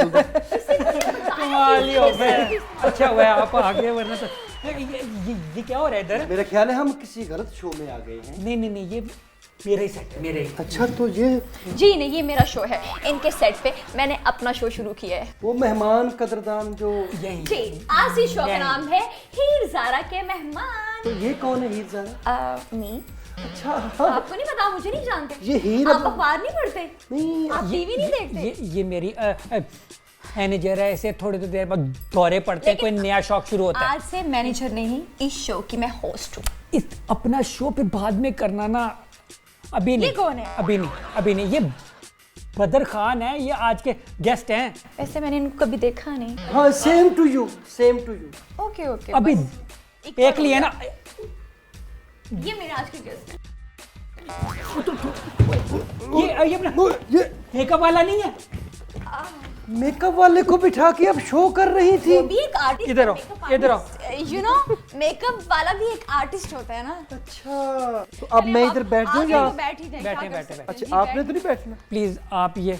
बदल दो। कमाल ही हो गया। अच्छा हुआ आप आ गए, वरना तो ये क्या हो रहा है इधर? मेरा ख्याल है हम किसी गलत शो में आ गए हैं। नहीं नहीं नहीं, ये मेरा ही सेट है, मेरे ही। अच्छा तो ये जी नहीं, ये मेरा शो है। इनके सेट पे मैंने अपना शो शुरू किया है। वो मेहमान कदरदान जो यही जी, आज इस शो का नाम है हीर ज़ारा के मेहमान। तो ये कौन है हीर ज़ारा? मी। अच्छा आपको नहीं पता, मुझे नहीं जानते? ये हीर आप अखबार नहीं पढ़ते? नहीं आप टीवी नहीं देखते? ये मेरी मैनेजर है, ऐसे थोड़ी तो देर बाद दौरे पड़ते हैं, कोई नया शौक शुरू होता है। आज से मैनेजर नहीं, इस शो की मैं होस्ट हूँ। इस अपना शो पे बाद में करना ना, अभी नहीं। ये कौन है? अभी नहीं, ये बदर खान है, ये आज के गेस्ट हैं। वैसे मैंने इनको कभी देखा नहीं। हाँ same to you, same to you. Okay okay. अभी बस एक लिए ना। ये मेरे आज के गेस्ट हैं। ये अपना ये मेकअप वाला नहीं है? मेकअप वाले को बिठा के अब शो कर रही थी। वो भी एक आर्टिस्ट। इधर आओ, इधर आओ। यू नो, मेकअप वाला भी एक आर्टिस्ट होता है ना। अच्छा तो अब मैं इधर बैठ आप जाऊँ या? तो बैठ ही जाएं, क्या बैठे, कर बैठे, सकते हैं? बैठे। जी, अच्छा आपने तो नहीं बैठना? प्लीज आप ये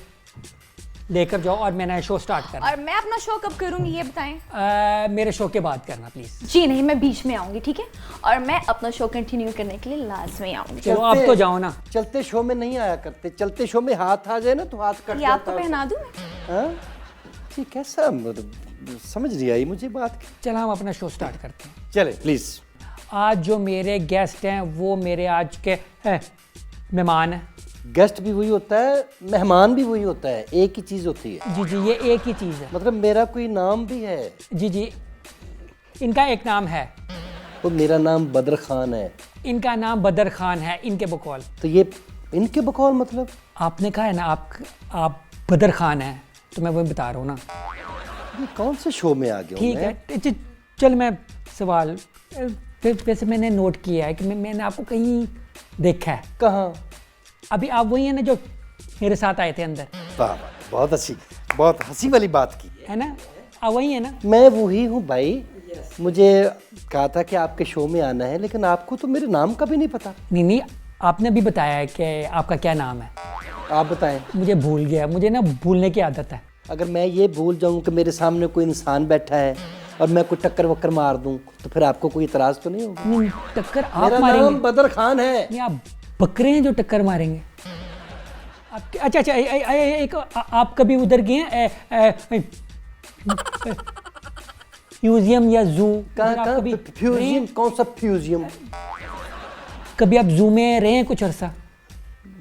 लेकर जाओ और मैं नया शो स्टार्ट करना। और मैं अपना शो कब करूंगी ये बताएं? मेरे शो के बाद करना प्लीज। जी नहीं, मैं बीच में आऊंगी, ठीक है? और मैं अपना शो कंटिन्यू करने के लिए लाजमी आऊंगी। चलो अब तो जाओ ना। चलते शो में नहीं आया करते, चलते शो में हाथ आ जाए ना तो हाथ कट ये जाता आपको है। पहना दूं मैं? हाँ? ये कैसा मतलब समझ नहीं आई मुझे बात। चलो हम अपना शो स्टार्ट करते हैं। चले प्लीज। आज जो मेरे गेस्ट हैं वो मेरे आज के मेहमान हैं। गेस्ट भी वही होता है, मेहमान भी वही होता है, एक ही चीज होती है। जी जी, ये एक ही चीज़ है। मतलब मेरा कोई नाम भी है। जी जी, इनका एक नाम है। तो मेरा नाम बदर खान है। इनका नाम बदर खान है, इनके बकौल। तो ये इनके बकौल मतलब? आपने कहा है ना आप बदर खान हैं, तो मैं वही बता रहा हूँ ना। ये कौन से शो में आ गया हूँ ठीक मैं? है, चल मैं सवाल वैसे मैंने नोट किया है कि मैंने आपको कहीं देखा है। कहाँ? अभी आप वही हैं ना जो मेरे साथ आए थे अंदर, वाह वाह, बहुत अच्छी, बहुत हंसी वाली बात की। है ना? आप वही है ना? मैं वही हूँ भाई। मुझे कहा था कि आपके शो में आना है, लेकिन आपको तो मेरे नाम का भी नहीं पता। नहीं नहीं, आपने अभी बताया है कि आपका क्या नाम है। आप बताएं। मुझे भूल गया, मुझे ना भूलने की आदत है। अगर मैं ये भूल जाऊं कि मेरे सामने कोई इंसान बैठा है और मैं कोई टक्कर वक्कर मार दूं तो फिर आपको कोई इतराज तो नहीं होगा? नहीं, टक्कर आप मेरा मारेंगे? नाम बदर खान है। नहीं, आप बकरे हैं जो टक्कर मारेंगे। अच्छा अच्छा, एक आप कभी उधर गए हैं म्यूजियम या जू? कहाँ कभी फ्यूजियम? कौन सा फ्यूजियम? कभी आप जू में रहे हैं कुछ अरसा?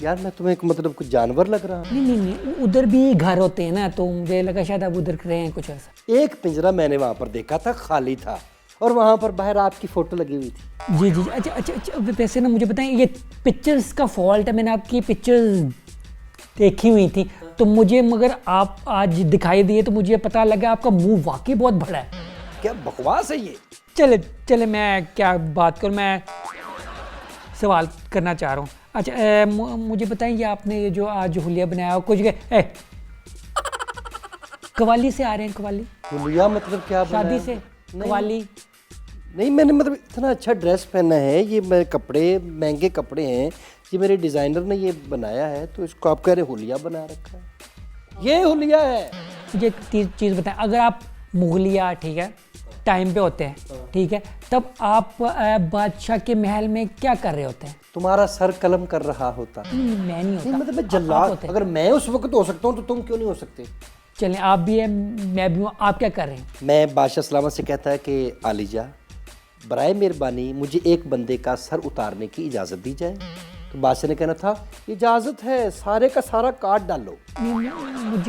यार मैं तुम्हें मतलब कुछ जानवर लग रहा हूँ? नहीं नहीं नहीं, उधर भी घर होते हैं ना, तो मुझे लगा शायद आप उधर रहे हैं कुछ अरसा। एक पिंजरा मैंने वहां पर देखा था, खाली था, और वहां पर बाहर आपकी फोटो लगी हुई थी। जी जी, अच्छा अच्छा अच्छा, वैसे ना मुझे बताएं, ये पिक्चर्स का फॉल्ट है, मैंने आपकी पिक्चर्स देखी हुई थी तो मुझे, मगर आप आज दिखाई दिए तो मुझे पता लगा आपका मुंह वाकई बहुत बड़ा है। क्या बकवास है ये? चले चले, मैं क्या बात करूं, मैं सवाल करना चाह रहा हूँ। अच्छा मुझे बताएं, ये आपने ये जो आज हुलिया बनाया कुछ कवाली से आ रहे हैं? कवाली हुलिया मतलब क्या? शादी बनाया? से नहीं, कवाली? नहीं, मैंने मतलब इतना अच्छा ड्रेस पहना है, ये मेरे कपड़े महंगे कपड़े हैं, ये मेरे डिज़ाइनर ने ये बनाया है, तो इसको आप कह रहे हुलिया बना रखा है? ये हुलिया है। मुझे एक चीज़ बताएं, अगर आप मुगलिया, ठीक है, टाइम पे होते हैं, ठीक है, तब आप बादशाह के महल में क्या कर रहे होते हैं? तुम्हारा सर कलम कर रहा होता। नहीं, मैं नहीं होता। नहीं मतलब मैं आप जल्लाद। होते हैं। अगर मैं उस वक्त हो सकता हूँ तो तुम क्यों नहीं हो सकते? चलें, आप भी हैं, मैं भी हूँ, आप क्या कर रहे हैं? मैं बादशाह सलामत से कहता है कि आलिजा, बराए मेहरबानी मुझे एक बंदे का सर उतारने की इजाज़त दी जाए। तो बादशाह ने कहना था, इजाज़त है, सारे का सारा काट डालो।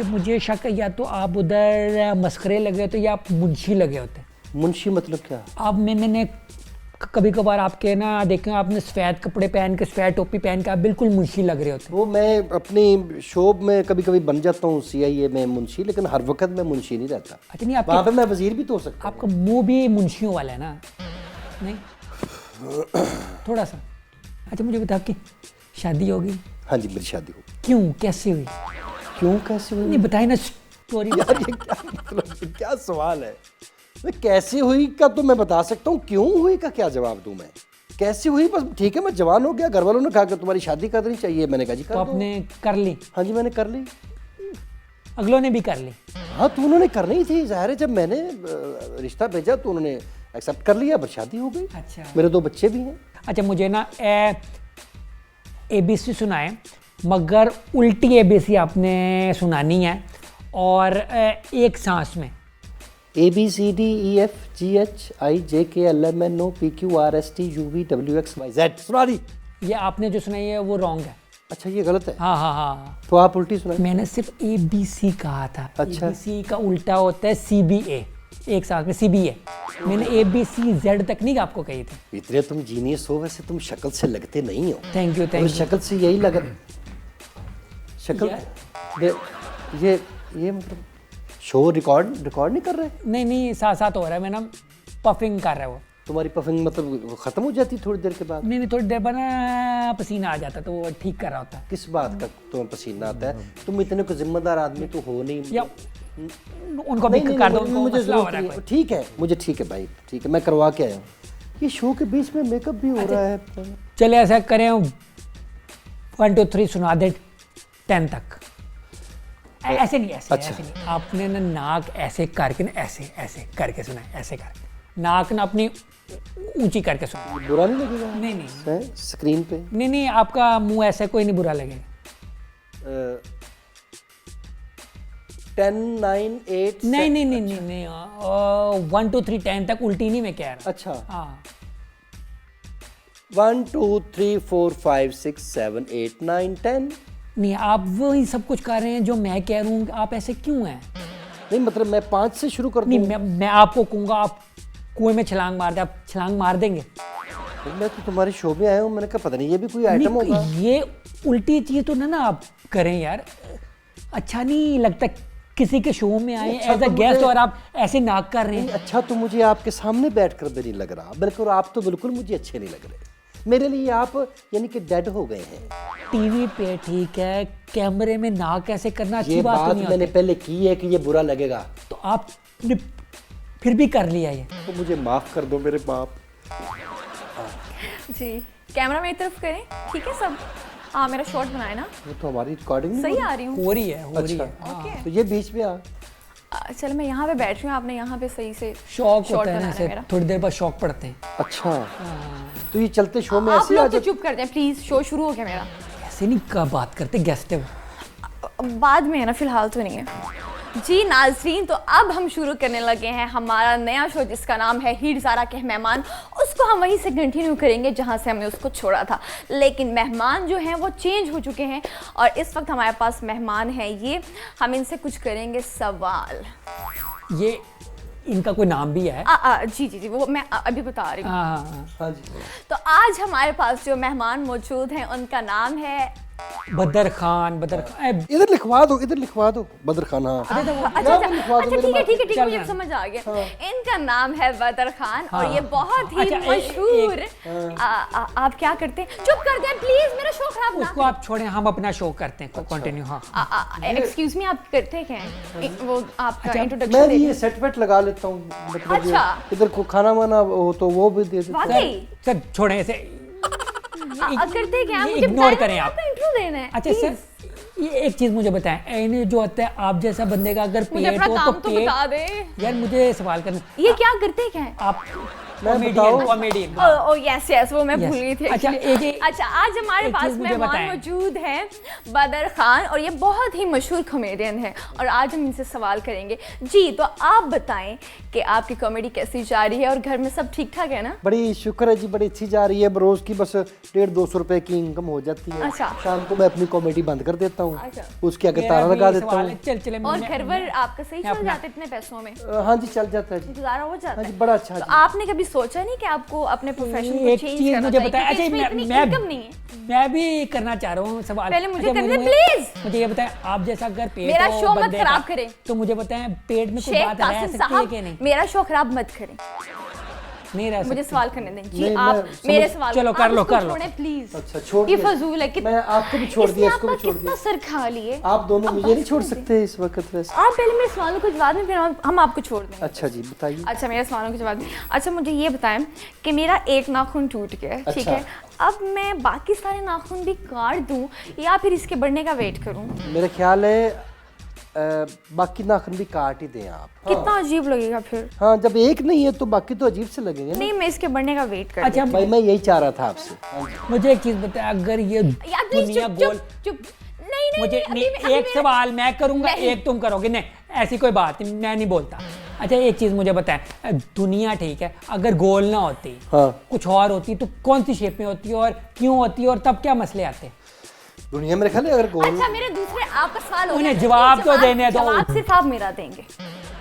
मुझे शक है, या तो आप उधर मस्खरे लगे होते या आप मुंशी लगे होते। मुंशी मतलब क्या? आप मैंने कभी कभार आपके ना देखे, आपने सफ़ेद कपड़े पहन के, सफ़ेद टोपी पहन के आप बिल्कुल मुंशी लग रहे होते। वो मैं अपनी शोब में कभी कभी बन जाता हूँ CIA में मुंशी, लेकिन हर वक्त मैं मुंशी नहीं रहता। अच्छा नहीं, वहाँ पे मैं वजीर भी तो हो सकता हूँ। आपका मुंह भी मुंशियों वाला है ना? नहीं, थोड़ा सा। अच्छा मुझे बता, आपकी शादी होगी? हाँ जी, मेरी शादी हो। क्यों, कैसे हुई? क्यों कैसे हुई? नहीं बताइए ना स्टोरी। यार ये क्या मतलब, क्या सवाल है? मैं कैसे हुई का तो मैं बता सकता हूँ, क्यों हुई का क्या जवाब दूं मैं? कैसे हुई बस ठीक है, मैं जवान हो गया, घर वालों ने कहा कि तुम्हारी शादी करनी चाहिए, मैंने कहा जी कर तो दो। आपने कर ली? हाँ जी मैंने कर ली। अगलों ने भी कर ली। हाँ तो उन्होंने करनी ही थी, जाहिर है जब मैंने रिश्ता भेजा तो उन्होंने एक्सेप्ट कर लिया, बस शादी हो गई। अच्छा। मेरे 2 बच्चे भी हैं। अच्छा मुझे ना ABC सुनाए, मगर उल्टी ABC आपने सुनानी है और एक सांस में। ABCDEFGHIJKLMNOPQRSTUVWXYZ सुना दी। ये आपने जो सुनाई है वो रॉन्ग है। अच्छा ये गलत है, हाँ हाँ हाँ, तो आप उल्टी सुनाइए। मैंने सिर्फ ABC कहा था। अच्छा। ABC का उल्टा होता है CBA, एक साथ में CBA। मैंने ABCZ तक नहीं आपको कही थी। इतने तुम जीनियस हो, वैसे तुम शक्ल से लगते नहीं हो। थैंक यू और थैंक यू। शक्ल से यही लगा, शक्ल ये मतलब शो रिकॉर्ड नहीं कर रहे? नहीं नहीं, साथ साथ हो रहा है, मैं ना पफिंग कर रहा है वो। तुम्हारी पफिंग मतलब खत्म हो जाती थोड़ी देर के बाद? नहीं नहीं, थोड़ी देर बाद ना पसीना आ जाता तो वो ठीक कर रहा होता है। किस बात का तुम्हें पसीना आता है? तुम इतने को जिम्मेदार आदमी तो हो नहीं। या उनको भी कर दो, उनको मुझे मसला हो जरूरत रहा है नहीं कोई। है। ठीक है, मुझे ठीक है भाई, ठीक है, मैं करवा के आया हूँ। ये शो के बीच में मेकअप भी हो रहा है। चले ऐसा करें, 1 2 3 सुना दे 10 तक। ऐसे नहीं, ऐसे अच्छा। ऐसे नहीं, आपने ना नाक ऐसे करके ना ऐसे ऐसे करके सुना है, ऐसे करके नाक ना अपनी ऊंची करके सुना। बुरा नहीं लगेगा? नहीं नहीं स्क्रीन पे नहीं नहीं, आपका मुंह ऐसे कोई नहीं बुरा लगेगा। 10 9 8 नहीं नहीं नहीं नहीं नहीं, 1 2 3 10 तक उल्टी नहीं मैं कह रहा। अच्छा, हाँ 1 2 3 4 5 6 7 8 9 10। नहीं, आप वही सब कुछ कर रहे हैं जो मैं कह रहा हूँ, आप ऐसे क्यों हैं? नहीं मतलब मैं 5 से शुरू कर नहीं, दूं? मैं आपको कहूँगा आप कुएं में छलांग मार दे, आप छलांग मार देंगे? मैं तो तुम्हारे शो में आया हूँ, मैंने कहा पता नहीं ये भी कोई आइटम नहीं, होगा। ये उल्टी चीज तो ना आप करें यार, अच्छा नहीं लगता किसी के शो में आए अच्छा एज अ तो गेस्ट मुझे- और आप ऐसे नाक कर रहे नहीं, हैं। अच्छा तो मुझे आपके सामने बैठकर भी नहीं लग रहा, बिल्कुल आप तो बिल्कुल मुझे अच्छे नहीं लग रहे। मेरे लिए आप यानी कि डेड हो गए हैं। टीवी पे ठीक है, कैमरे में नाक ऐसे करना अच्छी ये बात तो बात नहीं मैंने होती। पहले की है कि ये बुरा लगेगा, तो आपने फिर भी कर लिया ये। तो मुझे माफ कर दो मेरे बाप। जी कैमरा मेरी तरफ करें, ठीक है सब। हाँ मेरा शॉट बनाए ना, वो तो हमारी रिकॉर्डिंग सही आ रही हूँ। हो रही है, हो रही अच्छा। है। ओके तो ये बीच में आ। चलो मैं यहाँ पे बैठ रही हूँ, आपने यहाँ पे सही से शौक शॉट होता है ना, बनाना ऐसे मेरा। थोड़ी देर बाद शौक पड़ते हैं। अच्छा तो ये चलते शो में आप ऐसे आ लोग तो जाते? चुप कर जाए प्लीज, शो शुरू हो गया मेरा। ऐसे नहीं का बात करते, गेस्ट है वो। बाद में है ना, फिलहाल तो नहीं है। जी नाज़रीन, तो अब हम शुरू करने लगे हैं हमारा नया शो जिसका नाम है हीर ज़ारा के मेहमान। उसको हम वहीं से कंटिन्यू करेंगे जहां से हमने उसको छोड़ा था, लेकिन मेहमान जो हैं वो चेंज हो चुके हैं और इस वक्त हमारे पास मेहमान हैं ये। हम इनसे कुछ करेंगे सवाल। ये इनका कोई नाम भी है? जी जी जी, वो मैं अभी बता रही हूँ। हाँ, हाँ जी। तो आज हमारे पास जो मेहमान मौजूद हैं उनका नाम है बदर खान। इधर लिखवा दो, इधर लिखवा दो बदर खान। हाँ अच्छा लिखवा दो ठीक मेरे है ठीक है ठीक है, चल मुझे रहा। समझ आ गया। इनका नाम है बदर खान और ये बहुत ही अच्छा, मशहूर। आप क्या करते हैं? चुप कर दें प्लीज, मेरा शो खराब ना उसको आप छोड़ें, हम अपना शो करते हैं कंटिन्यू। हाँ एक्सक्यूज मी, आप करते क्या हैं? वो आपका मैं इंट्रोडक्शन भी ये सेट वेट लगा लेता हूँ, मतलब ये अच्छा। इधर को खाना वाना हो तो वो भी दे देता हूँ। वाकई सर छोड़ें ऐसे, करते क्या? मुझे इग्नोर बताएं, करें आप। आपका इंट्रो देना है। अच्छा सर, ये एक चीज मुझे बताएं, इन्हें जो होता है आप जैसा बंदे का अगर मुझे पेट अपना हो काम तो पेट, बता दे। यार मुझे सवाल करना, ये क्या करते क्या है? आप मैं कॉमेडियन बताऊं? कॉमेडियन ओ यस यस, वो मैं Yes. भूल गई थी अच्छा, actually। एक- अच्छा आज हमारे एक पास चीज़ मुझे मेहमान बताएं। मौजूद हैं बदर खान और ये बहुत ही मशहूर कॉमेडियन है और आज हम इनसे सवाल करेंगे। जी तो आप बताएं कि आपकी कॉमेडी कैसी जा रही है और घर में सब ठीक ठाक है ना? बड़ी शुक्र है जी, बड़ी अच्छी जा रही है। रोज की बस 150-200 रुपए की इनकम हो जाती है। अच्छा। शाम को मैं अपनी कॉमेडी बंद कर देता हूँ, अच्छा। उसके आगे मेरा ताला भी लगा ये देता सवाल हूँ। है, चल चले और मैं- घर पर आपका सही चल अपना- जाता है इतने पैसों में? हाँ जी चल जाता है जी। गुजारा हो जाता हाँ है? जी बड़ा अच्छा तो जी। आपने कभी सोचा नहीं कि आपको अपने प्रोफेशन को एक चेंज चीज करना मुझे चाहिए? बताएं। क्योंकि अच्छा इसमें इतनी इनकम नहीं है। मैं भी करना चाह रहा हूँ सवाल। पहले मुझे अच्छा, करने प्लीज। मुझे ये बताएं, आप जैसा अगर पेट मेरा हो शो मत बंदे खराब का, करें। तो मुझे बताएं पेट में कोई शेख बात रह कासिम सकती है साहब, कि नहीं? मेरा शो खराब मत करें, नहीं रह मुझे सकती। सवाल करने दें। जी नहीं, आप मैं मेरे समझ- सवाल चलो, आप कर लो, इसको कर लो। छोड़ें प्लीज। अच्छा छोड़ ये दिया। फजूल है कि मैं आपको भी छोड़ दिया, इसको भी छोड़ कितना दिया। सर खा लिए। आप दोनों मुझे नहीं छोड़ सकते इस वक्त वैसे। आप पहले मेरे सवालों को जवाब दें, फिर हम आपको छोड़ देंगे। अच्छा जी बताइए। अच्छा मेरे सवालों के जवाब दें। अच्छा मुझे ये बताएं कि मेरा एक नाखून टूट गया है, ठीक अच्छा। है, अब मैं बाकी सारे नाखून भी काट दूं या फिर इसके बढ़ने का वेट करूं? मेरा ख्याल है बाकी नाखून भी काट ही दें आप। कितना अजीब लगेगा फिर। हाँ, जब एक नहीं है तो बाकी तो अजीब से लगेंगे ना। नहीं, मैं इसके बढ़ने का वेट कर अच्छा भाई मैं यही चाह रहा था आपसे। मुझे एक चीज बता, अगर ये यार प्लीज दुनिया चुप गोल, चुप चुप। नहीं नहीं मुझे नहीं, नहीं, अभी एक मेरा- सवाल मैं करूंगा, नहीं। एक तुम करोगे, नहीं ऐसी कोई बात नहीं, मैं नहीं बोलता। अच्छा एक चीज मुझे बताएं, दुनिया ठीक है, अगर गोल ना होती, हाँ। कुछ और होती तो कौन सी शेप में होती और क्यों होती और तब क्या मसले आते? दुनिया मेरे ख्याल है अगर गोल अच्छा मेरे दूसरे आपका सवाल हो उन्हें गया। जवाब तो जवाब- देने दो। जवाब सिर्फ आप मेरा देंगे।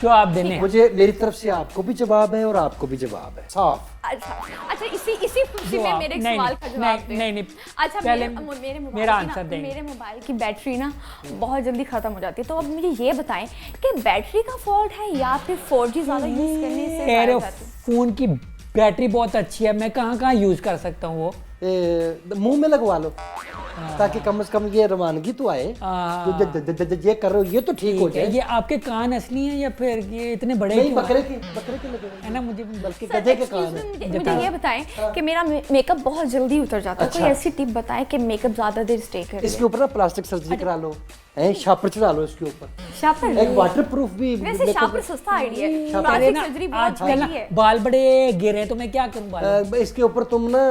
जो आप देने मुझे मेरी तरफ से आपको भी जवाब है और आपको भी जवाब है, साफ। अच्छा इसी खुशी में जवाब- मेरे एक नहीं, सवाल का नहीं, जवाब दे। नहीं, अच्छा पहले मेरे मोबाइल मेरा की ना- आंसर देंगे। मेरे मोबाइल की बैटरी ना बहुत जल्दी खत्म हो जाती है, तो अब मुझे ये बताएं कि बैटरी का फॉल्ट है या फिर 4G ज्यादा यूज करने से मेरे ज़्यादा जाती है? फोन की बैटरी बहुत अच्छी है, मैं कहाँ कहाँ यूज कर सकता हूँ वो। मुंह में लगवा लो ताकि कम से कम ये रवानगी तो आए। हाँ। तो ये कर रहे हो ये तो ठीक हो जाए। ये आपके कान असली हैं या फिर ये इतने बड़े नहीं, क्यों हैं? बकरे के लगे हुए हैं। है ना, मुझे बल्कि सर, गधे के excuse कान me, है। मुझे ये बताएं कि मेरा मेकअप बहुत जल्दी उतर जाता है, कोई अच्छा। ऐसी टिप बताएं कि मेकअप ज्यादा देर स्टे करे। इसके ऊपर ना प्लास्टिक सर्जरी करा लो, हैं शापर चढ़ा लो इसके ऊपर, शापर एक वाटर प्रूफ भी। वैसे makeup- शापर सस्ता आइडिया है, शापर अरे प्लास्टिक ना, सर्जरी बहुत आजकल ना महंगी है। बाल बड़े गिरे हैं, तो मैं क्या करूं बाल? इसके ऊपर तुम ना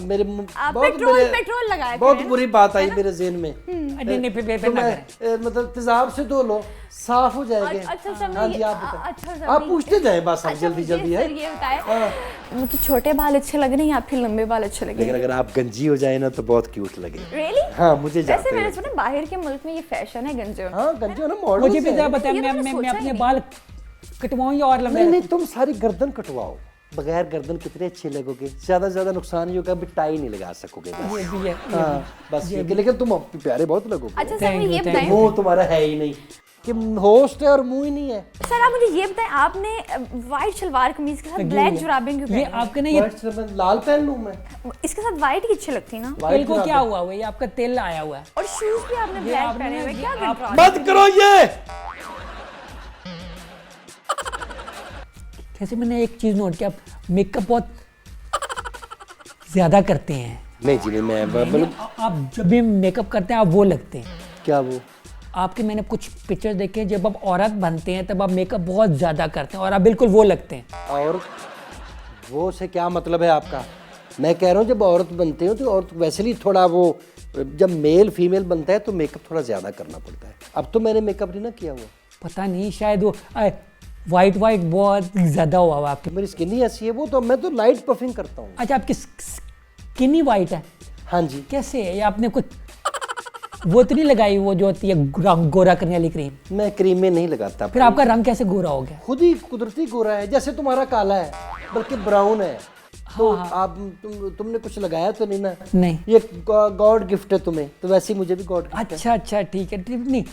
मेरे आप बहुत पेट्रोल लगाया बहुत करें। बुरी बात आई मेरे ज़हन में। नहीं नहीं, फिर तो ना मैं करें। मतलब तेजाब से धो लो, साफ हो जाएंगे। अच्छा सर, हाँ मैं जी, ये- आप बताएं। अच्छा सर, आप मैं- पूछते जाए बस, आप अच्छा, जल्दी मुझे जल्दी है। सर ये बताएं, मुझे छोटे बाल अच्छे लग रहे हैं या फिर लंबे बाल अच्छे लगे? लेकिन अगर आप गंजी हो जाए ना तो बहुत क्यूट लगे। रियली? हाँ, मुझे वैसे जाते मैंने हैं। सुना बाहर के मुल्क में ये फैशन है गंजे होना। हाँ, गंजी हो ना, मॉडल मुझे भी जरा बताएं, ये तो मैं मैंने मैं सोचा अपने ही बाल कटवाऊं या और लंबे नहीं नहीं, रखूं? तुम सारी गर्दन कटवाओ, बगैर गर्दन कितने अच्छे लगोगे। ज्यादा से ज्यादा नुकसान ये होगा, अभी टाई नहीं लगा सकोगे बस। ये भी है, ये हाँ बस ये, लेकिन तुम प्यारे बहुत लगोगे। अच्छा सर, Thank मुझे you, ये thank बताएं, मुंह तुम्हारा है ही नहीं कि होस्ट है और मुंह ही नहीं है। सर आप मुझे ये बताएं, आपने व्हाइट शलवार कमीज के साथ लगी ब्लैक हुई है। जुराबें क्यों ये पहनी? आपके ना ये White से मैं लाल पहन लूं मैं? इसके साथ व्हाइट ही अच्छी लगती ना। तेल White को क्या जुराबें। हुआ हुआ है? ये आपका तेल आया हुआ है। और शूज भी आपने ब्लैक आपने पहने हुए, ना- क्या आप- कंट्रास्ट है? मत करो ये। जैसे मैंने एक चीज नोट किया, आप मेकअप बहुत ज्यादा करते हैं। नहीं जी नहीं, मैं मतलब आप जब भी मेकअप करते हैं आप वो लगते हैं। क्या वो आपके मैंने कुछ पिक्चर्स देखे हैं, जब आप औरत बनते हैं तब आप मेकअप बहुत ज़्यादा करते हैं और आप बिल्कुल वो लगते हैं। और वो से क्या मतलब है आपका? मैं कह रहा हूँ जब औरत बनते हो तो औरत वैसे ही थोड़ा वो, जब मेल फीमेल बनता है तो मेकअप थोड़ा ज़्यादा करना पड़ता है। अब तो मैंने मेकअप नहीं ना किया हुआ, पता नहीं, शायद वो वाइट वाइट बहुत ज़्यादा हुआ हुआ आपके। मेरी स्किन ही ऐसी है वो, तो मैं तो लाइट पफिंग करता हूँ। अच्छा, आपकी स्किन ही वाइट है? हाँ जी। कैसे है? ये आपने कुछ वो तो नहीं लगाई, वो जो होती है गोरा करने वाली क्रीम? मैं क्रीमें नहीं लगाता। फिर आपका रंग कैसे गोरा हो गया? खुद ही कुदरती गोरा है, जैसे तुम्हारा काला है बल्कि ब्राउन है। तो आप तुमने कुछ लगाया तो नहीं ना? नहीं। ये गॉड गिफ्ट है तुम्हें, तो वैसे ही मुझे भी गॉड गिफ्ट है। अच्छा अच्छा, ठीक है, ठीक नहीं।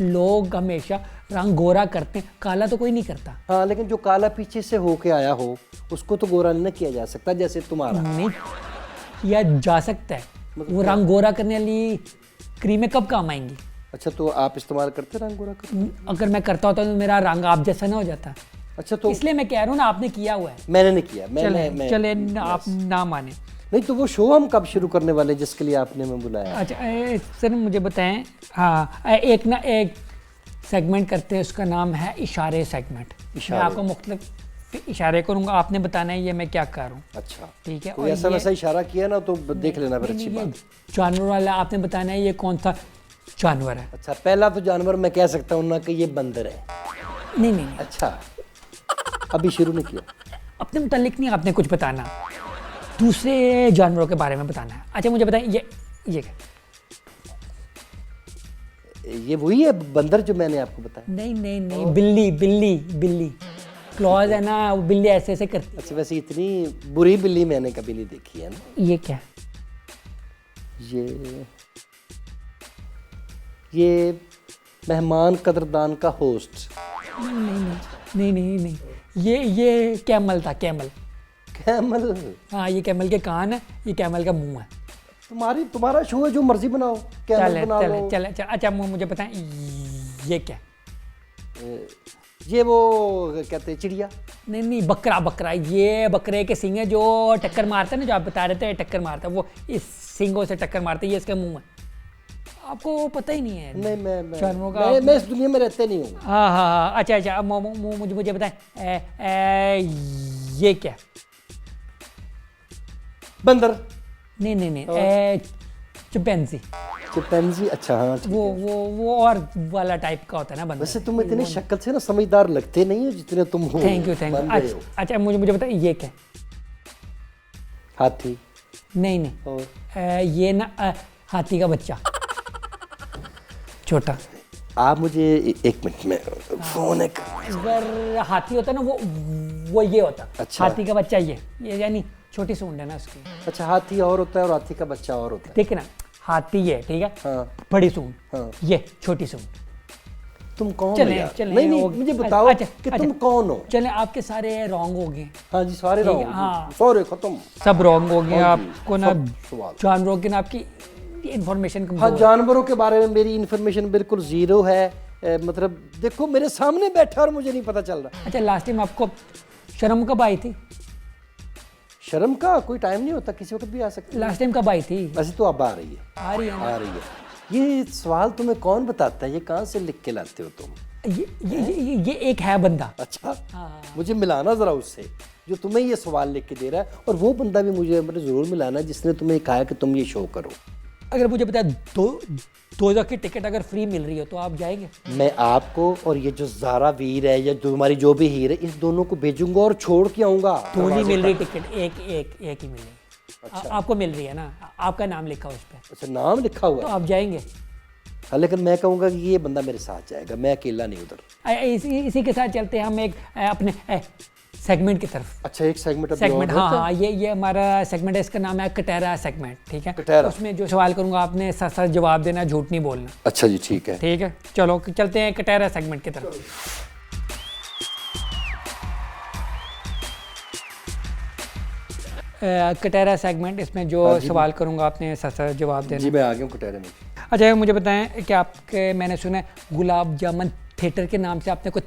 लोग हमेशा रंग गोरा करते हैं, काला तो कोई नहीं करता। हाँ, लेकिन जो काला पीछे से होके आया हो उसको तो गोरा नहीं ना किया जा सकता, जैसे तुम्हारा। नहीं किया जा सकता है। वो रंग गोरा करने वाली क्रीमें कब काम आएंगी? अच्छा, तो आप इस्तेमाल करते रंग गोरा कर? अगर मैं करता होता तो मेरा रंग आप जैसा ना हो जाता। अच्छा, तो इसलिए मैं कह रहा हूँ ना, आपने किया हुआ है। मैंने नहीं किया। चले आप ना माने। नहीं तो वो शो हम कब शुरू करने वाले जिसके लिए आपने हमें बुलाया? अच्छा सर मुझे बताएं, हाँ एक सेगमेंट करते हैं, उसका नाम है इशारे सेगमेंट। मैं इशारे। आपको मुख्तलिफ इशारे करूँगा, आपने बताना है ये मैं क्या कर रहा हूँ। अच्छा, ठीक है। कोई और ऐसा ये- वैसा इशारा किया ना तो देख लेना फिर, अच्छी ये बात। जानवर वाला आपने बताना है ये कौन सा जानवर है। अच्छा, पहला तो जानवर मैं कह सकता हूँ ना कि ये बंदर है। नहीं नहीं नहीं, अच्छा, अभी शुरू नहीं किया। अपने मुतालिक नहीं, आपने कुछ बताना, दूसरे जानवरों के बारे में बताना है। अच्छा मुझे बताएं, ये क्या? ये वही है बंदर जो मैंने आपको बताया? नहीं नहीं नहीं, बिल्ली बिल्ली बिल्ली क्लॉज है ना, वो बिल्ली ऐसे ऐसे करती अच्छा, वैसे इतनी बुरी बिल्ली मैंने कभी नहीं देखी है ना। है। ये क्या? ये मेहमान कदरदान का होस्ट। नहीं नहीं नहीं नहीं नहीं, ये कैमल था, कैमल। कैमल? हाँ, ये कैमल के कान है, ये कैमल का मुंह है। तुम्हारा शो है, जो मर्जी बनाओ, कैमल चले बना चले लो। चले चले। अच्छा मुझे बताएं, ये क्या? ये वो कहते हैं चिड़िया। नहीं नहीं, बकरा बकरा, ये बकरे के सिंग है जो टक्कर मारता है ना, जो आप बता रहे थे टक्कर मारता है, वो इस सिंगों से टक्कर मारता है, ये इसका मुंह है। आपको पता ही नहीं है? नहीं जानवरों का मैं इस दुनिया में रहते नहीं हूँ। हाँ हाँ हाँ, अच्छा अच्छा, अब मुझे बताएं, ये क्या? बंदर। नहीं नहीं नहीं, चिंपैंजी। चिंपैंजी, अच्छा हाँ ठीक है। वो और वाला टाइप का होता है ना बंदर। वैसे तुम इतनी शक्ल से ना समझदार लगते नहीं हो जितने तुम हो। थैंक यू बन रहे हो। अच्छा मुझे बताइए ये क्या? हाथी। नहीं नहीं, और ये ना हाथी का बच्चा, छोटा। आप मुझे एक मिनट में फोन एक। अगर हाथी होता ना वो ये होता। अच्छा। हाथी का बच्चा ये यानी छोटी सूंड है ना उसकी। अच्छा, हाथी और होता है और हाथी का बच्चा और होता है। ठीक है ना, हाथी ये ठीक है, हाँ बड़ी सूंड, हाँ। ये छोटी सूंड। तुम कौन हो चलें यार? चलें नहीं नहीं, मुझे बताओ अच्छा, कि अच्छा, तुम कौन हो? चलें, आपके सारे रॉन्ग हो गए, हाँ जी, सारे ठीक है, रहो। हाँ। सॉरी, खत्म। सब रॉन्ग हो गए। हाँ जी, आपको ना सब सवाल। जानवरों के ना आपकी इंफॉर्मेशन हाँ, कमजोर है। जानवरों के बारे में मेरी इन्फॉर्मेशन बिल्कुल जीरो है। मतलब देखो, मेरे सामने बैठा और मुझे नहीं पता चल रहा। अच्छा, लास्ट टाइम आपको शर्म कब आई थी? शर्म का कोई टाइम नहीं होता, किसी वक्त भी आ सकती है। लास्ट टाइम कब आई थी? वैसे तो अब आ रही है। आ रही है ना? आ रही है। ये सवाल तुम्हें कौन बताता है? ये कहाँ से लिख के लाते हो तुम? ये एक है बंदा। अच्छा, हाँ। मुझे मिलाना जरा उससे जो तुम्हें ये सवाल लिख के दे रहा है, और वो बंदा भी मुझे जरूर मिलाना जिसने तुम्हें कहा कि तुम ये शो करो। अगर मुझे पता है 2000 की टिकट अगर फ्री मिल रही हो तो आप जाएंगे? मैं आपको और ये जो जारा वीर है या तुम्हारी जो भी हीर है, इस दोनों को भेजूंगा और छोड़ के आऊंगा। तो नहीं मिल रही टिकट, एक ही मिल रही। अच्छा। आपको मिल रही है ना, आपका नाम लिखा उस पर, अच्छा, नाम लिखा हुआ तो है। आप जाएंगे? हाँ, लेकिन मैं कहूंगा कि ये बंदा मेरे साथ जाएगा, मैं अकेला नहीं उधर। इसी के साथ चलते हैं हम एक अपने सेगमेंट की तरफ। अच्छा, एक सेगमेंट सेगमेंट, हाँ हाँ, ये हमारा सेगमेंट है, इसका नाम है कटहरा सेगमेंट, ठीक है? कटहरा। उसमें जो सवाल करूंगा आपने सच सच जवाब देना, झूठ नहीं बोलना। अच्छा जी, ठीक है। ठीक है, चलो चलते हैं कटहरा सेगमेंट की तरफ। कटहरा सेगमेंट, इसमें जो सवाल करूंगा आपने सच सच जवाब देना। जी, मैं आ गया हूँ कटहरे में। अच्छा, मुझे बताएं कि आपके, मैंने सुना है गुलाब जामुन थिएटर के नाम से आपने कुछ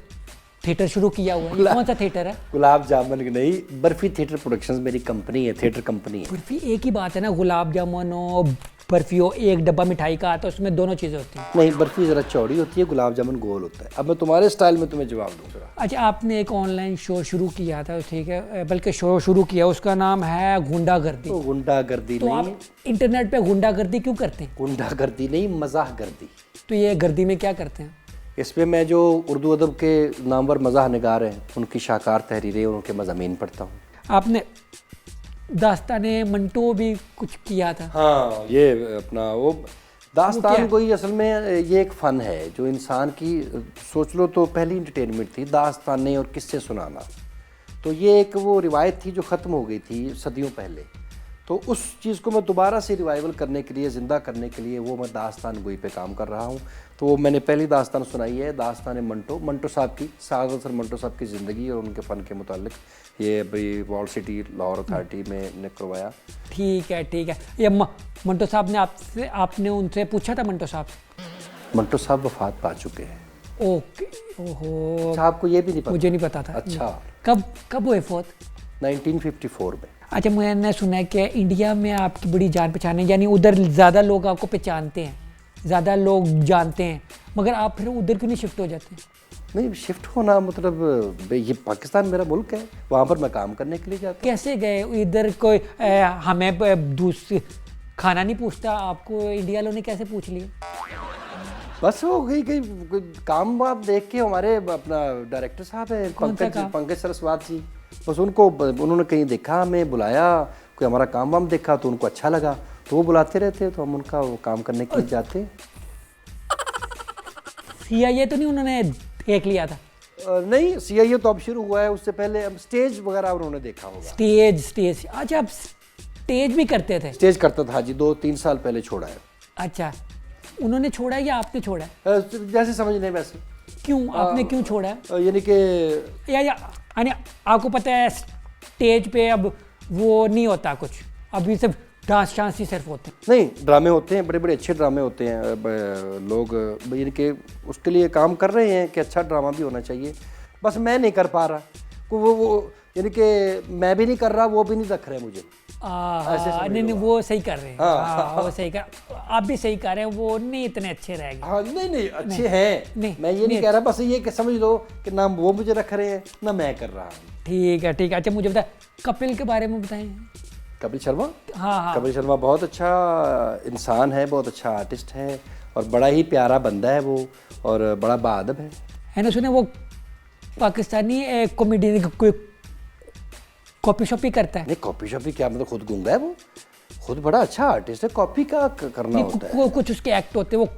थिएटर शुरू किया हुआ है, कौन सा थिएटर है? गुलाब जामुन की नहीं, बर्फी थिएटर प्रोडक्शंस मेरी कंपनी है, थिएटर कंपनी है। बर्फी एक ही बात है ना, गुलाब जामुन हो बर्फी हो, एक डब्बा मिठाई का आता है, उसमें दोनों चीज़ें होती हैं। नहीं, बर्फी जरा चौड़ी होती है, गुलाब जामुन गोल होता है। अब मैं तुम्हारे स्टाइल में तुम्हें जवाब दूंगा। अच्छा, आपने एक ऑनलाइन शो शुरू किया था, ठीक है, बल्कि शो शुरू किया, उसका नाम है गुंडागर्दी। तो गुंडागर्दी तो नहीं, आप इंटरनेट पे गुंडागर्दी क्यों करते हैं? गुंडागर्दी नहीं, मजाह गर्दी। तो ये गर्दी में क्या करते हैं? इस पे मैं जो उर्दू अदब के नामवर मजाह निगार हैं, उनकी शाकार तहरीरें और उनके मज़ामीन पढ़ता हूँ। आपने दास्ताने मंटो भी कुछ किया था? हाँ, ये अपना वो दास्तान क्या? कोई असल में ये एक फ़न है जो इंसान की, सोच लो तो पहली इंटरटेनमेंट थी दास्तानें और किस्से सुनाना। तो ये एक वो रिवायत थी जो ख़त्म हो गई थी सदियों पहले। तो उस चीज़ को मैं दोबारा से रिवाइवल करने के लिए, ज़िंदा करने के लिए, वो मैं दास्तान गोई पे काम कर रहा हूँ। तो वो मैंने पहली दास्तान सुनाई है, दास्तान मंटो साहब की, सादत सर मंटो साहब की ज़िंदगी और उनके फ़न के मुतालिक। ये अभी वॉल सिटी लाहौर अथॉरिटी में ने करवाया। ठीक है ठीक है। ये मंटो साहब ने आपने उनसे पूछा था? मंटो साहब मंटो साहब वफात पा चुके हैं। ओके, ओहो, अच्छा, आपको ये भी नहीं पता? मुझे नहीं पता था। अच्छा, कब हुए फोर्थ? 1954 में। अच्छा, मैंने सुना है कि इंडिया में आपकी बड़ी जान पहचान है, यानी उधर ज़्यादा लोग आपको पहचानते हैं, ज़्यादा लोग जानते हैं, मगर आप फिर उधर क्यों नहीं शिफ्ट हो जाते? नहीं, शिफ्ट होना मतलब ये पाकिस्तान मेरा मुल्क है, वहाँ पर मैं काम करने के लिए जाता कैसे गए इधर? कोई हमें दूसरी खाना नहीं पूछता, आपको इंडिया वालों ने कैसे पूछ लिया? हूँ। बस हो गई काम आप देख के, हमारे अपना डायरेक्टर साहब हैं पंकज सरस्वत जी, बस उन्होंने कहीं देखा, हमें बुलाया, कोई हमारा काम वाम देखा तो उनको अच्छा लगा, तो वो बुलाते रहते, तो हम उनका वो काम करने के लिए जाते। CIA तो नहीं उन्होंने देख लिया था? नहीं, CIA तो अब शुरू हुआ है, उससे पहले अब स्टेज वगैरह उन्होंने देखा होगा। स्टेज, अच्छा, आप स्टेज भी करते थे? स्टेज करता था जी, 2-3 साल पहले छोड़ा है। अच्छा, उन्होंने छोड़ा है या आपने छोड़ा है? जैसे समझ लें वैसे। क्यों, आपने क्यों छोड़ा है? यानी कि यानी आपको पता है स्टेज पे अब वो नहीं होता कुछ, अभी सिर्फ डांस ही सिर्फ होते हैं? नहीं, ड्रामे होते हैं, बड़े बड़े अच्छे ड्रामे होते हैं, लोग यानी कि उसके लिए काम कर रहे हैं कि अच्छा ड्रामा भी होना चाहिए, बस मैं नहीं कर पा रहा। वो यानी कि मैं भी नहीं कर रहा, वो भी नहीं रख रहे मुझे। ऐसे समझ नहीं नहीं लो वो सही कर रहे हैं, हाँ, वो सही कर, आप भी सही कर रहे हैं, वो नहीं इतने अच्छे रह गए। हाँ नहीं नहीं अच्छे हैं, नहीं, मैं ये नहीं नहीं, कह रहा, बस ये कि समझ लो कि ना वो मुझे रख रहे हैं ना मैं कर रहा हूँ। ठीक है। अच्छा मुझे बताए कपिल के बारे में बताएं। कपिल शर्मा, हाँ कपिल शर्मा बहुत अच्छा इंसान है, बहुत अच्छा आर्टिस्ट है और बड़ा ही प्यारा बंदा है वो, और बड़ा बाअदब है ना। सुने वो पाकिस्तानी कॉमेडियन कोई कॉपी शॉपी करता है। नहीं कॉपी शॉपी क्या, मतलब खुद गूंगा है वो, खुद बड़ा अच्छा आर्टिस्ट है, कॉपी का करना होता है। कुछ उसके एक्ट होते हैं वो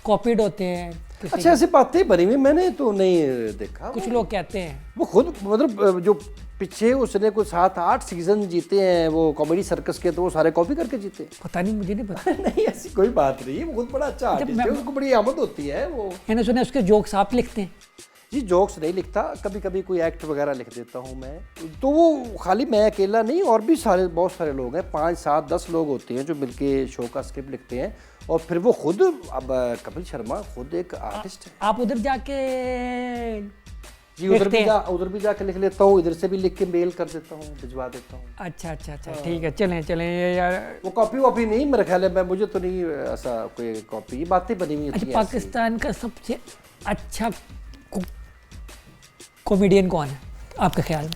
कॉपीड होते हैं। अच्छा ऐसी बातें बनी हुई मैंने तो नहीं देखा। कुछ लोग कहते हैं वो खुद मतलब जो पीछे उसने कुछ 7-8 सीजन जीते हैं वो कॉमेडी सर्कस के, तो वो सारे कॉपी करके जीते। पता नहीं, मुझे नहीं पता। नहीं ऐसी कोई बात नहीं है, वो खुद बड़ा अच्छा आर्टिस्ट है, उसको बड़ी आमद होती है वो। मैंने सुना उसके जोक्स आप लिखते हैं। जी जोक्स नहीं लिखता, कभी कभी कोई एक्ट वगैरह लिख देता हूँ मैं, तो वो खाली मैं अकेला नहीं, और भी सारे बहुत सारे लोग हैं, 5, 7, 10 लोग होते हैं जो मिलके शो का स्क्रिप्ट लिखते हैं, और फिर वो खुद, अब कपिल शर्मा खुद एक आर्टिस्ट है। आप उधर जाके जी उधर भी जाके लिख लेता हूँ, इधर से भी लिख के मेल कर देता हूँ, भिजवा देता हूँ। अच्छा ठीक है, चलें यार। वो कॉपी वॉपी नहीं मेरे ख्याल है, मुझे तो नहीं ऐसा कोई कॉपी, ये बातें बनी हुई अच्छा थी। पाकिस्तान का सबसे अच्छा कॉमेडियन कौन है आपके ख्याल में?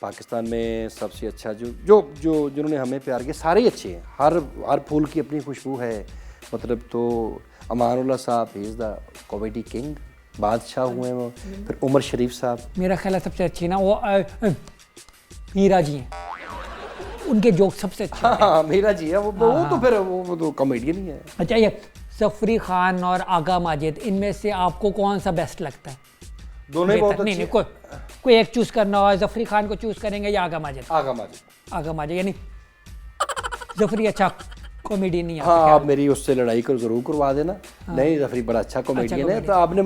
पाकिस्तान में सबसे अच्छा जो जिन्होंने हमें प्यार किया सारे ही अच्छे हैं, हर फूल की अपनी खुशबू है, मतलब तो अमानुल्लाह साहब he is the comedy king, बादशाह हुए हैं वो, फिर उमर शरीफ साहब। मेरा ख्याल है सबसे अच्छी ना वो मीरा जी हैं, उनके जोक सबसे अच्छे। हाँ मीरा जी है वो तो फिर वो तो कॉमेडियन ही है। अच्छा ये ज़फ़री खान और आगा माजिद, इनमें से आपको कौन सा बेस्ट लगता है? दोनों ही बहुत अच्छे। नहीं कोई एक चूज करना हो, ज़फ़री खान को चूज करेंगे या आगा माजिद? आगा माजिद यानी ज़फ़री अच्छा कॉमेडियन नहीं है। हाँ आप मेरी उससे लड़ाई को जरूर करवा देना। नहीं ज़फ़री बड़ा अच्छा कॉमेडियन है, तो आपने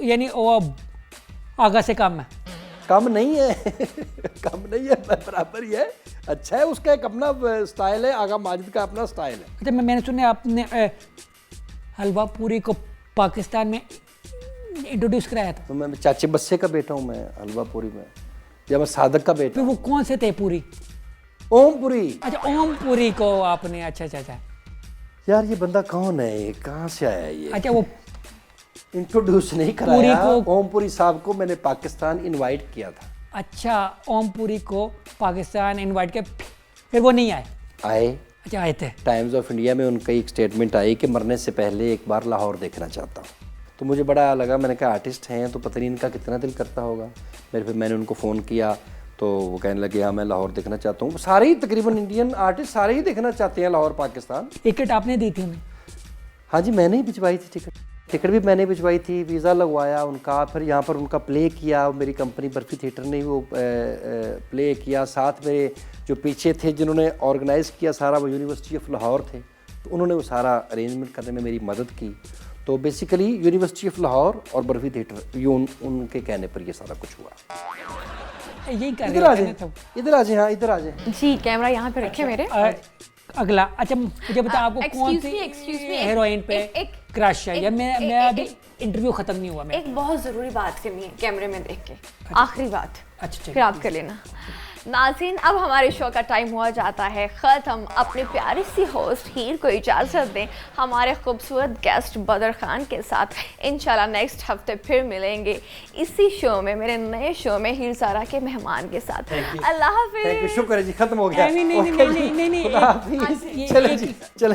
यानी वो आगा से कम है? कम नहीं है कम नहीं है, बराबर ही है, अच्छा है, उसका एक अपना स्टाइल है, आगा माजिद का अपना स्टाइल है। अच्छा मैंने सुना आपने हलवा पूरी को पाकिस्तान में इंट्रोड्यूस कराया था। तो मैं चाचे बस्से का बेटा हूँ, मैं हलवा पूरी में, या मैं सादक का बेटा। फिर वो कौन से थे पूरी? ओम पुरी। अच्छा ओम पुरी को आपने, अच्छा यार ये बंदा कौन है, ये कहाँ से आया ये? अच्छा वो इंट्रोड्यूस नहीं कराया, ओम पुरी साहब को मैंने पाकिस्तान इनवाइट किया था। अच्छा ओम पुरी को पाकिस्तान इनवाइट किया, फिर वो नहीं आए? अच्छा आए थे। टाइम्स ऑफ इंडिया में उनका एक स्टेटमेंट आई कि मरने से पहले एक बार लाहौर देखना चाहता हूँ, तो मुझे बड़ा लगा, मैंने कहा आर्टिस्ट हैं तो पता नहीं इनका कितना दिल करता होगा। फिर मैंने उनको फ़ोन किया तो वो कहने लगे हाँ मैं लाहौर देखना चाहता हूँ। सारे ही तकरीबन इंडियन आर्टिस्ट सारे ही देखना चाहते हैं लाहौर पाकिस्तान। टिकट आपने दी थी उन्हें? हाँ जी मैंने ही भिजवाई थी टिकट भी मैंने भिजवाई थी, वीज़ा लगवाया उनका, फिर यहाँ पर उनका प्ले किया, मेरी कंपनी बर्फी थिएटर ने वो प्ले किया, साथ में जो पीछे थे जिन्होंने ऑर्गेनाइज़ किया सारा, वो यूनिवर्सिटी ऑफ लाहौर थे, तो उन्होंने वो सारा अरेंजमेंट करने में मेरी मदद की। तो बेसिकली यूनिवर्सिटी ऑफ लाहौर और बर्फी थिएटर, ये उनके कहने पर ये सारा कुछ हुआ। यही कर इधर आ जाए, इधर आ जाए, हाँ इधर आ जाए जी, कैमरा यहाँ पे रखे मेरे। अगला अच्छा मुझे बता, आपको कौन सी हीरोइन पे क्रश है? या मैं अभी इंटरव्यू खत्म नहीं हुआ, मैं एक बहुत ज़रूरी बात करनी है कैमरे में देख के, आखिरी बात, अच्छा फिर आप कर लेना। नाज़रीन अब हमारे शो का टाइम हुआ जाता है ख़त्म। अपने प्यारी सी होस्ट हीर को इजाज़त दें हमारे खूबसूरत गेस्ट बदर खान के साथ। इंशाल्लाह नेक्स्ट हफ्ते फिर मिलेंगे इसी शो में, मेरे नए शो में हीर ज़ारा के मेहमान के साथ। अल्लाह हाफ़िज़। शुक्र है जी, खत्म हो गया। नहीं चलो जी, चलो